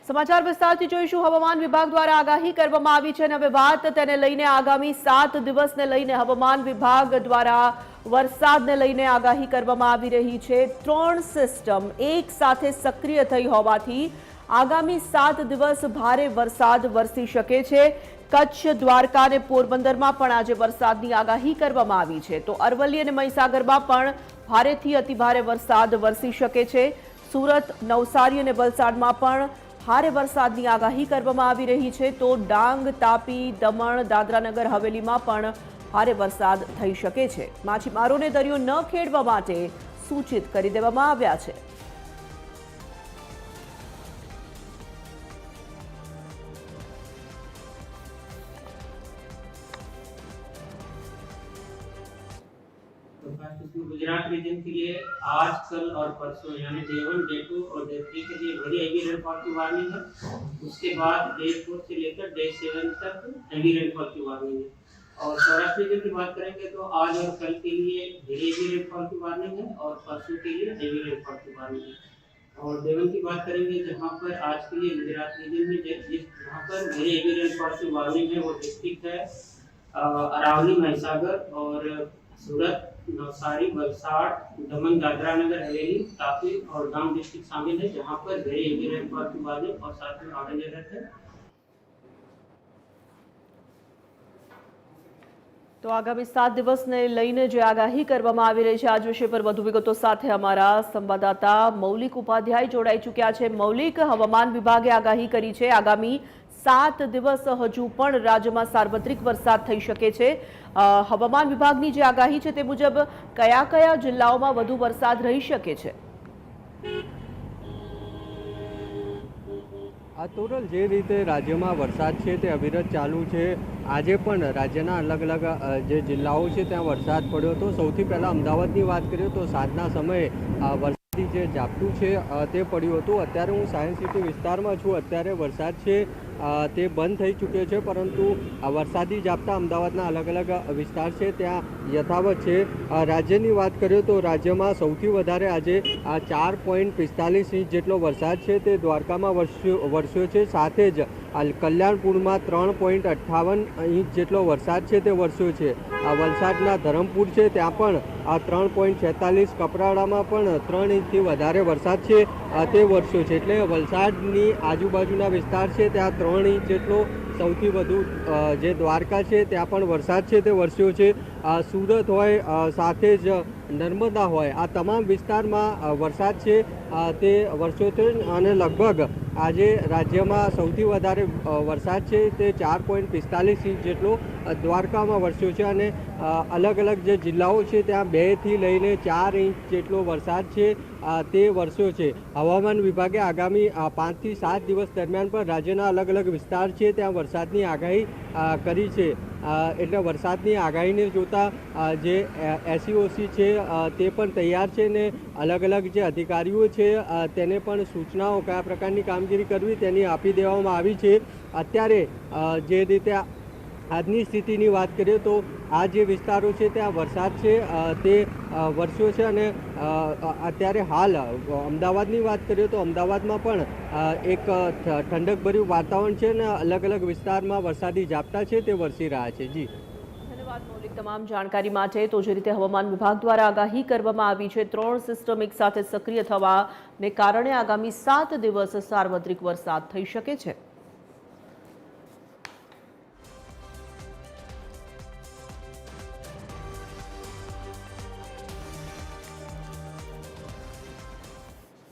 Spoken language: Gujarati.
સમાચાર વિસ્તારથી જોઈશું। હવામાન વિભાગ દ્વારા આગાહી કરવામાં આવી છે અને હવે વાત તેને લઈને આગામી 7 દિવસને લઈને હવામાન વિભાગ દ્વારા વરસાદને લઈને આગાહી કરવામાં આવી રહી છે। 3 સિસ્ટમ એક સાથે સક્રિય થઈ હોવાથી આગામી 7 દિવસ ભારે વરસાદ વરસી શકે છે। કચ્છ, દ્વારકા અને પોરબંદરમાં પણ આજે વરસાદની આગાહી કરવામાં આવી છે, તો અરવલ્લી અને મહીસાગરમાં પણ ભારેથી અતિભારે વરસાદ વરસી શકે છે। સુરત, નવસારી અને વલસાડમાં પણ ભારે વરસાદની આગાહી કરવામાં આવી રહી છે, તો ડાંગ, તાપી, દમણ, દાદરાનગર હવેલીમાં પણ ભારે વરસાદ થઈ શકે છે। માછીમારોને દરિયો ન ખેડવા માટે સૂચિત કરી દેવામાં આવ્યા છે। गुजरात रीजन के लिए आज, कल और परसों यानी डे 1, डे 2 और डे 3 के लिए वेरी हेवी रेनफॉल की वार्निंग है। उसके बाद डे 4 से लेकर डे 7 तक हेवी रेनफॉल की वार्निंग है। और सौराष्ट्र रीजन की बात करेंगे तो आज और कल के लिए वेरी हेवी रेनफॉल की वार्निंग है और परसों के लिए हेवी रेनफॉल की वार्निंग है। और डे 1 की बात करेंगे जहाँ पर आज के लिए गुजरात रीजन में जहाँ पर वेरी हेवी रेनफॉल की वार्निंग है वो डिस्ट्रिक्ट है अरावली, महीसागर और सूरत, नवसारी, वलसाड़, दमन, दादरा नगर हवेली, तापी और डांग डिस्ट्रिक्ट शामिल है, जहां पर वेरी हेवी रेनफॉल की वार्निंग और साथ में ऑरेंज अलर्ट है। તો આગામી 7 દિવસને લઈને જે આગાહી કરવામાં આવી રહી છે, આજ વિષય પર વધુ વિગતો સાથે અમારા સંવાદદાતા મૌલિક ઉપાધ્યાય જોડાઈ ચૂક્યા છે। મૌલિક, હવામાન વિભાગે આગાહી કરી છે આગામી 7 દિવસ હજુ પણ રાજ્યમાં સાર્વત્રિક વરસાદ થઈ શકે છે। હવામાન વિભાગની જે આગાહી છે તે મુજબ કયા કયા જિલ્લાઓમાં વધુ વરસાદ રહી શકે છે? આ ટોટલ જે રીતે રાજ્યમાં વરસાદ છે તે અવિરત ચાલુ છે। આજે પણ રાજ્યના અલગ અલગ જે જિલ્લાઓ છે ત્યાં વરસાદ પડ્યો હતો। સૌથી પહેલાં અમદાવાદની વાત કરીએ તો સાંજના સમયે વરસાદી જે ઝાપટું છે તે પડ્યું હતું। અત્યારે હું સાયન્સ સિટી વિસ્તારમાં છું। અત્યારે વરસાદ છે તે બંધ થઈ ચૂક્યો છે, પરંતુ વરસાદી ઝાપટા અમદાવાદના અલગ અલગ વિસ્તાર છે ત્યાં યથાવત છે। રાજ્યની વાત કરીએ તો રાજ્યમાં સૌથી વધારે આજે 4.45 ઇંચ જેટલો વરસાદ છે તે દ્વારકામાં વરસ્યો છે। સાથે જ કલ્યાણપુરમાં 3.58 ઇંચ જેટલો વરસાદ છે તે વરસ્યો છે। વલસાડના ધરમપુર છે ત્યાં પણ 3.46, કપરાડામાં પણ 3 ઇંચથી વધારે વરસાદ છે તે વરસ્યો છે। એટલે વલસાડની આજુબાજુના વિસ્તાર છે ત્યાં 3 ઇંચ જેટલો, સૌથી વધુ જે દ્વારકા છે ત્યાં પણ વરસાદ છે તે વરસ્યો છે। સુરત હોય સાથે જ નર્મદા હોય, આ તમામ વિસ્તારમાં વરસાદ છે તે વરસ્યો છે અને લગભગ આજે રાજ્યમાં સૌથી વધારે વરસાદ છે તે 4.45 ઇંચ જેટલો દ્વારકામાં વરસ્યો છે અને અલગ અલગ જે જિલ્લાઓ છે ત્યાં 2 થી લઈને 4 ઇંચ જેટલો વરસાદ છે તે વરસ્યો છે। હવામાન વિભાગે આગામી 5 થી 7 દિવસ દરમિયાન પણ રાજ્યના અલગ અલગ વિસ્તાર છે ત્યાં વરસાદની આગાહી કરી છે। એટલે વરસાદની આગાહીને જોતા જે એસઈઓસી છે તે પણ તૈયાર છે ને અલગ અલગ જે અધિકારીઓ છે તેને પણ સૂચનાઓ કયા પ્રકારની કામગીરી કરવી તેની આપી દેવામાં આવી છે। અત્યારે જે રીતે આજની સ્થિતિની વાત કરીએ તો આ જે વિસ્તારો છે ત્યાં વરસાદ છે તે વરસ્યો છે અને અત્યારે હાલ અમદાવાદની વાત કરીએ તો અમદાવાદમાં પણ એક ઠંડકભર્યું વાતાવરણ છે અને અલગ અલગ વિસ્તારમાં વરસાદી ઝાપટા છે તે વરસી રહ્યા છે। જી ધન્યવાદ મૌલિક તમામ જાણકારી માટે। તો જે રીતે હવામાન વિભાગ દ્વારા આગાહી કરવામાં આવી છે 3 સિસ્ટમ એક સાથે સક્રિય થવાને કારણે આગામી 7 દિવસ સાર્વત્રિક વરસાદ થઈ શકે છે।